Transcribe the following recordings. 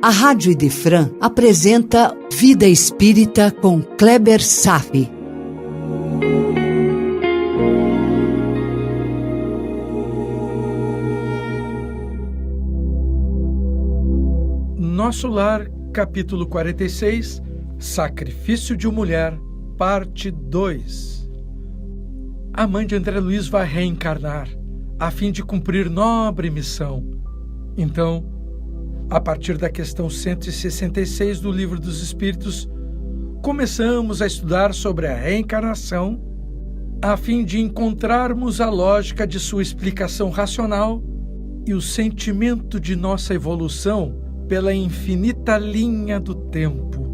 A Rádio Idefran apresenta Vida Espírita com Kleber Safi. Nosso Lar, capítulo 46, Sacrifício de uma Mulher, parte 2. A mãe de André Luiz vai reencarnar, a fim de cumprir nobre missão. Então, a partir da questão 166 do Livro dos Espíritos, começamos a estudar sobre a reencarnação, a fim de encontrarmos a lógica de sua explicação racional e o sentimento de nossa evolução pela infinita linha do tempo.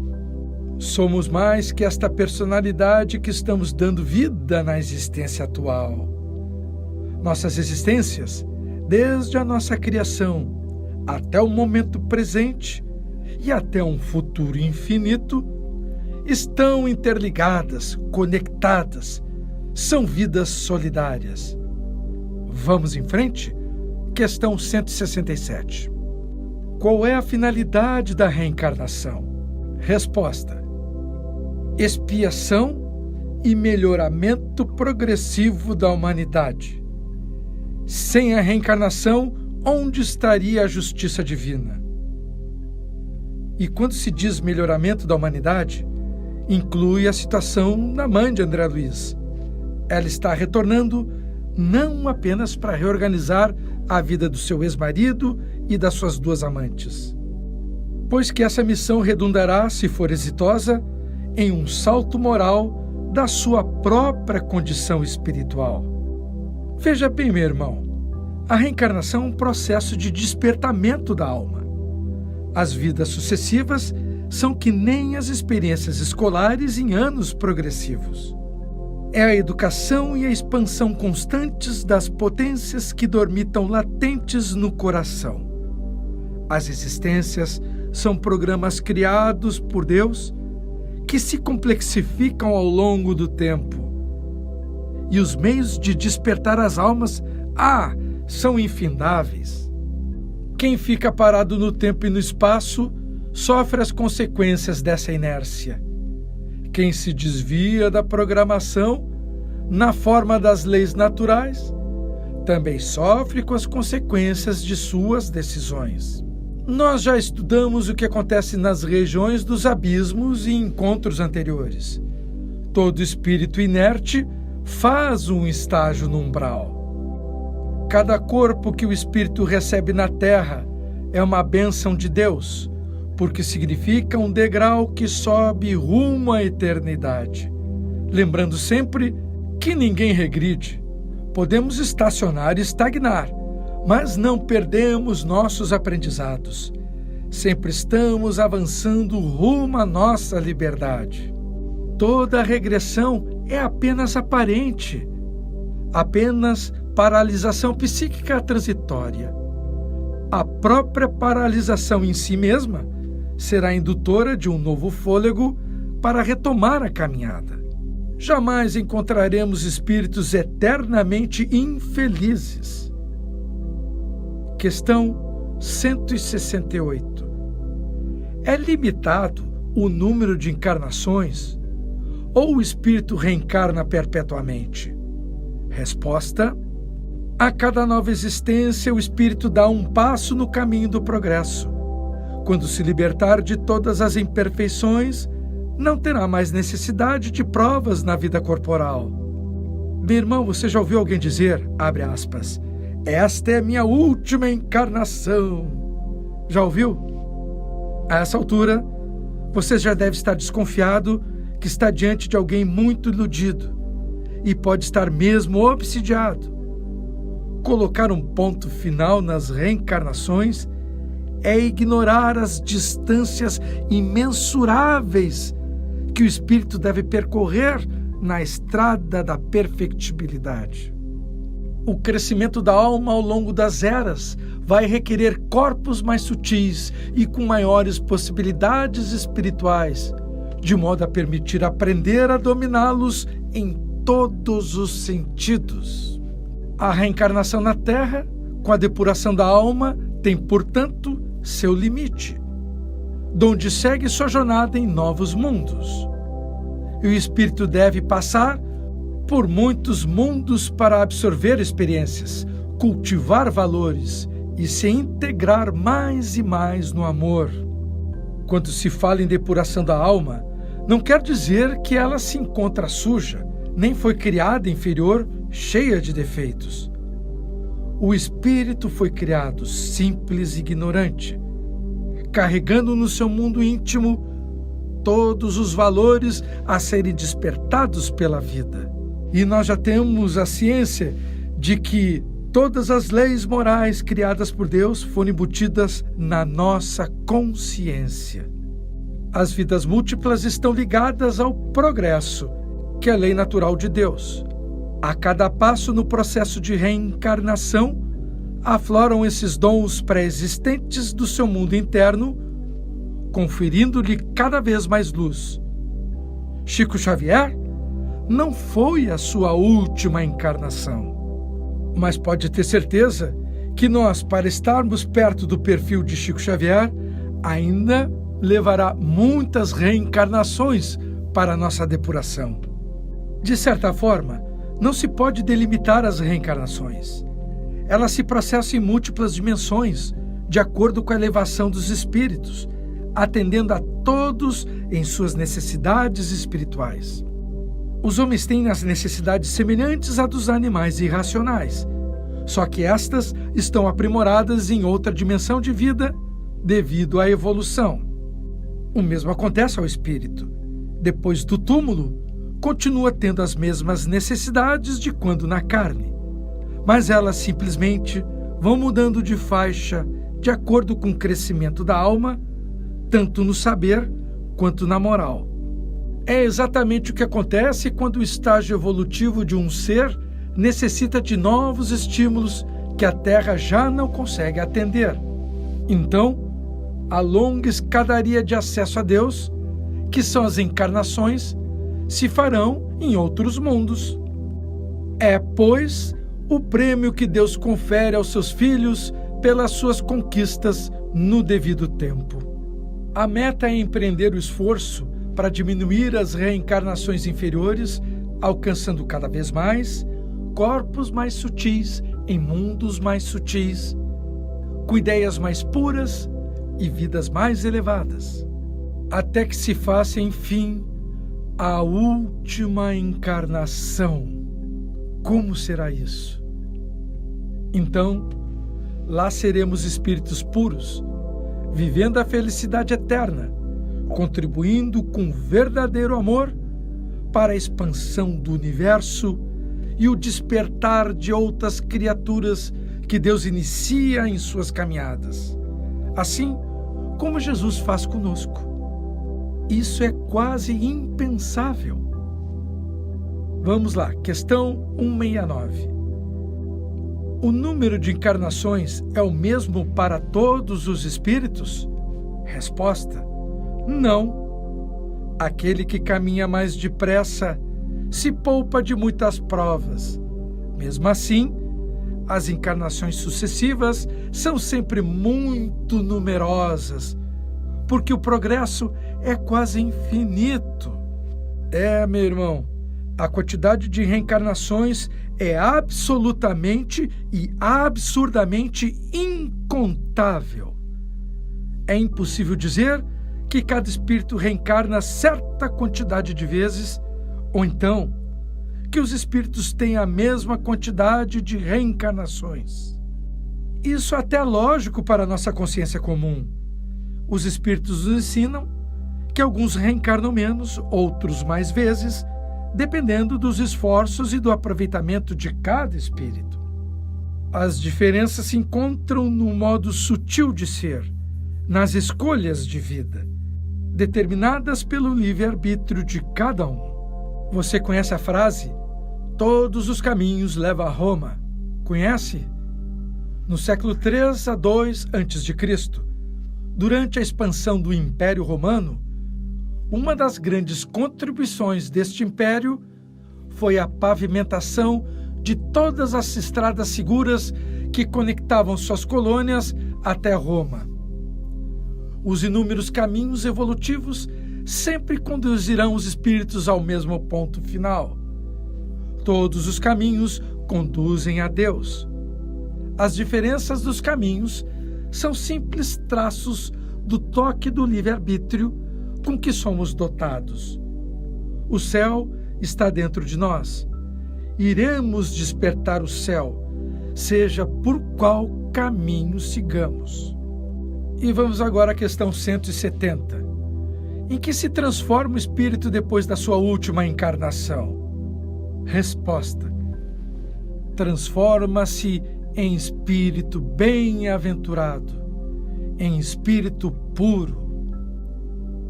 Somos mais que esta personalidade que estamos dando vida na existência atual. Nossas existências, desde a nossa criação até o momento presente e até um futuro infinito, estão interligadas, conectadas, são vidas solidárias. Vamos em frente? Questão 167. Qual é a finalidade da reencarnação? Resposta: expiação e melhoramento progressivo da humanidade. Sem a reencarnação, onde estaria a justiça divina? E quando se diz melhoramento da humanidade, inclui a situação da mãe de André Luiz. Ela está retornando não apenas para reorganizar a vida do seu ex-marido e das suas duas amantes, pois que essa missão redundará, se for exitosa, em um salto moral da sua própria condição espiritual. Veja bem, meu irmão, a reencarnação é um processo de despertamento da alma. As vidas sucessivas são que nem as experiências escolares em anos progressivos. É a educação e a expansão constantes das potências que dormitam latentes no coração. As existências são programas criados por Deus que se complexificam ao longo do tempo. E os meios de despertar as almas, são infindáveis. Quem fica parado no tempo e no espaço sofre as consequências dessa inércia. Quem se desvia da programação, na forma das leis naturais, também sofre com as consequências de suas decisões. Nós já estudamos o que acontece nas regiões dos abismos em encontros anteriores. Todo espírito inerte faz um estágio no umbral. Cada corpo que o espírito recebe na terra é uma bênção de Deus, porque significa um degrau que sobe rumo à eternidade. Lembrando sempre que ninguém regride. Podemos estacionar e estagnar, mas não perdemos nossos aprendizados. Sempre estamos avançando rumo à nossa liberdade. Toda regressão é apenas aparente, apenas paralisação psíquica transitória. A própria paralisação em si mesma será indutora de um novo fôlego para retomar a caminhada. Jamais encontraremos espíritos eternamente infelizes. Questão 168. É limitado o número de encarnações ou o espírito reencarna perpetuamente? Resposta: a cada nova existência o espírito dá um passo no caminho do progresso. Quando se libertar de todas as imperfeições, não terá mais necessidade de provas na vida corporal. Meu irmão, você já ouviu alguém dizer, abre aspas, esta é a minha última encarnação? Já ouviu? A essa altura, você já deve estar desconfiado que está diante de alguém muito iludido e pode estar mesmo obsidiado. Colocar um ponto final nas reencarnações é ignorar as distâncias imensuráveis que o espírito deve percorrer na estrada da perfectibilidade. O crescimento da alma ao longo das eras vai requerer corpos mais sutis e com maiores possibilidades espirituais, de modo a permitir aprender a dominá-los em todos os sentidos. A reencarnação na Terra, com a depuração da alma, tem, portanto, seu limite. donde segue sua jornada em novos mundos. E o espírito deve passar por muitos mundos para absorver experiências, cultivar valores e se integrar mais e mais no amor. Quando se fala em depuração da alma, não quer dizer que ela se encontra suja, nem foi criada inferior, cheia de defeitos. O espírito foi criado simples e ignorante, carregando no seu mundo íntimo todos os valores a serem despertados pela vida. E nós já temos a ciência de que todas as leis morais criadas por Deus foram embutidas na nossa consciência. As vidas múltiplas estão ligadas ao progresso, que é a lei natural de Deus. A cada passo no processo de reencarnação, afloram esses dons pré-existentes do seu mundo interno, conferindo-lhe cada vez mais luz. Chico Xavier não foi a sua última encarnação, mas pode ter certeza que nós, para estarmos perto do perfil de Chico Xavier, ainda levará muitas reencarnações para a nossa depuração. De certa forma, não se pode delimitar as reencarnações. Elas se processam em múltiplas dimensões, de acordo com a elevação dos espíritos, atendendo a todos em suas necessidades espirituais. Os homens têm as necessidades semelhantes à dos animais irracionais, só que estas estão aprimoradas em outra dimensão de vida devido à evolução. O mesmo acontece ao espírito. Depois do túmulo, continua tendo as mesmas necessidades de quando na carne, mas elas simplesmente vão mudando de faixa de acordo com o crescimento da alma, tanto no saber quanto na moral. É exatamente o que acontece quando o estágio evolutivo de um ser necessita de novos estímulos que a Terra já não consegue atender. Então, a longa escadaria de acesso a Deus, que são as encarnações, se farão em outros mundos. É, pois, o prêmio que Deus confere aos seus filhos pelas suas conquistas no devido tempo. A meta é empreender o esforço para diminuir as reencarnações inferiores, alcançando cada vez mais corpos mais sutis em mundos mais sutis, com ideias mais puras e vidas mais elevadas, até que se faça, enfim, a última encarnação. Como será isso? Então, lá seremos espíritos puros, vivendo a felicidade eterna, contribuindo com verdadeiro amor para a expansão do universo e o despertar de outras criaturas que Deus inicia em suas caminhadas, assim como Jesus faz conosco. Isso é quase impensável. Vamos lá, questão 169. O número de encarnações é o mesmo para todos os espíritos? Resposta: não. Aquele que caminha mais depressa se poupa de muitas provas. Mesmo assim, as encarnações sucessivas são sempre muito numerosas, porque o progresso é quase infinito. Meu irmão, a quantidade de reencarnações é absolutamente e absurdamente incontável. É impossível dizer que cada espírito reencarna certa quantidade de vezes, ou então que os espíritos têm a mesma quantidade de reencarnações. Isso até é lógico para a nossa consciência comum. Os espíritos nos ensinam que alguns reencarnam menos, outros mais vezes, dependendo dos esforços e do aproveitamento de cada espírito. As diferenças se encontram no modo sutil de ser, nas escolhas de vida, determinadas pelo livre-arbítrio de cada um. Você conhece a frase, todos os caminhos levam a Roma? Conhece? No século III a II a.C., durante a expansão do Império Romano, uma das grandes contribuições deste império foi a pavimentação de todas as estradas seguras que conectavam suas colônias até Roma. Os inúmeros caminhos evolutivos sempre conduzirão os espíritos ao mesmo ponto final. Todos os caminhos conduzem a Deus. As diferenças dos caminhos são simples traços do toque do livre-arbítrio com que somos dotados. O céu está dentro de nós. Iremos despertar o céu, seja por qual caminho sigamos. E vamos agora à questão 170. Em que se transforma o espírito depois da sua última encarnação? Resposta: transforma-se em espírito bem-aventurado, em espírito puro.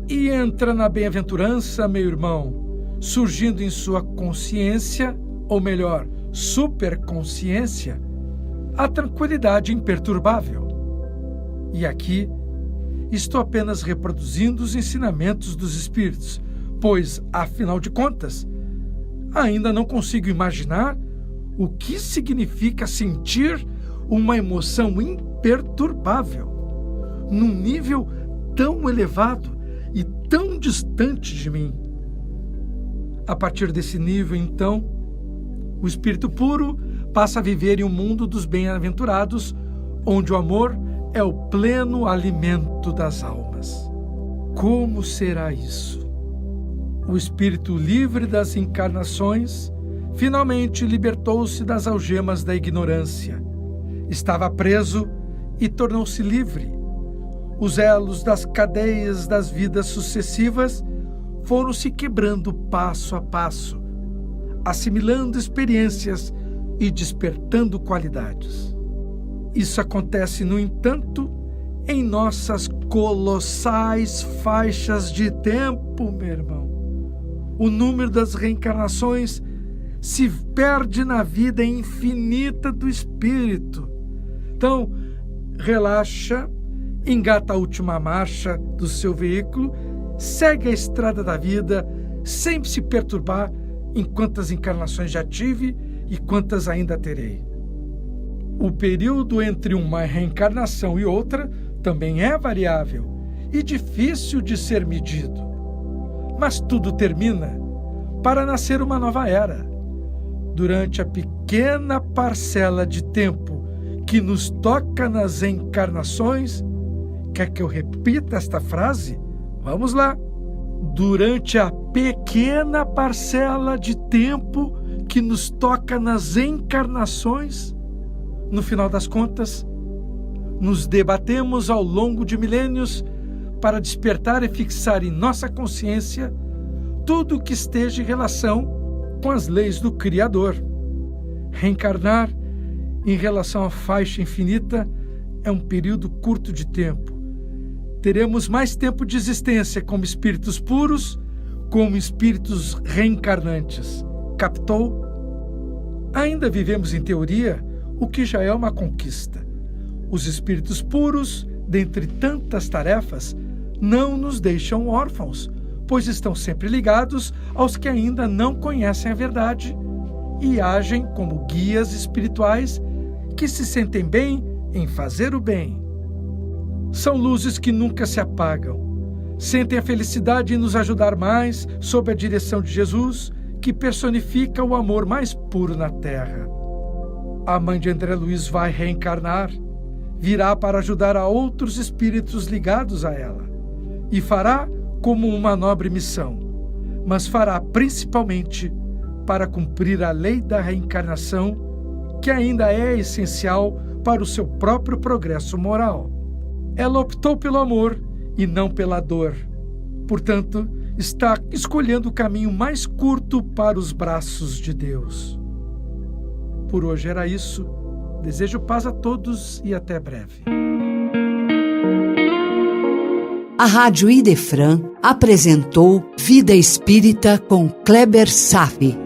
E entra na bem-aventurança, meu irmão, surgindo em sua consciência, ou melhor, superconsciência, a tranquilidade imperturbável. E aqui estou apenas reproduzindo os ensinamentos dos espíritos, pois, afinal de contas, ainda não consigo imaginar o que significa sentir uma emoção imperturbável, num nível tão elevado e tão distante de mim. A partir desse nível, então, o espírito puro passa a viver em um mundo dos bem-aventurados, onde o amor é o pleno alimento das almas. Como será isso? O espírito livre das encarnações finalmente libertou-se das algemas da ignorância. Estava preso e tornou-se livre. Os elos das cadeias das vidas sucessivas foram se quebrando passo a passo, assimilando experiências e despertando qualidades. Isso acontece, no entanto, em nossas colossais faixas de tempo, meu irmão. O número das reencarnações se perde na vida infinita do espírito. Então, relaxa, engata a última marcha do seu veículo, segue a estrada da vida, sem se perturbar em quantas encarnações já tive e quantas ainda terei. O período entre uma reencarnação e outra também é variável e difícil de ser medido. Mas tudo termina para nascer uma nova era. Durante a pequena parcela de tempo que nos toca nas encarnações, quer que eu repita esta frase? Vamos lá. Durante a pequena parcela de tempo que nos toca nas encarnações, no final das contas, nos debatemos ao longo de milênios para despertar e fixar em nossa consciência tudo o que esteja em relação com as leis do Criador. Reencarnar em relação à faixa infinita é um período curto de tempo. Teremos mais tempo de existência como espíritos puros, como espíritos reencarnantes. Captou? Ainda vivemos em teoria, o que já é uma conquista. Os espíritos puros, dentre tantas tarefas, não nos deixam órfãos, pois estão sempre ligados aos que ainda não conhecem a verdade e agem como guias espirituais que se sentem bem em fazer o bem. São luzes que nunca se apagam. Sentem a felicidade em nos ajudar mais sob a direção de Jesus, que personifica o amor mais puro na terra. A mãe de André Luiz vai reencarnar, virá para ajudar a outros espíritos ligados a ela, e fará como uma nobre missão, mas fará principalmente para cumprir a lei da reencarnação, que ainda é essencial para o seu próprio progresso moral. Ela optou pelo amor e não pela dor. Portanto, está escolhendo o caminho mais curto para os braços de Deus. Por hoje era isso. Desejo paz a todos e até breve. A Rádio Idefran apresentou Vida Espírita com Kleber Safi.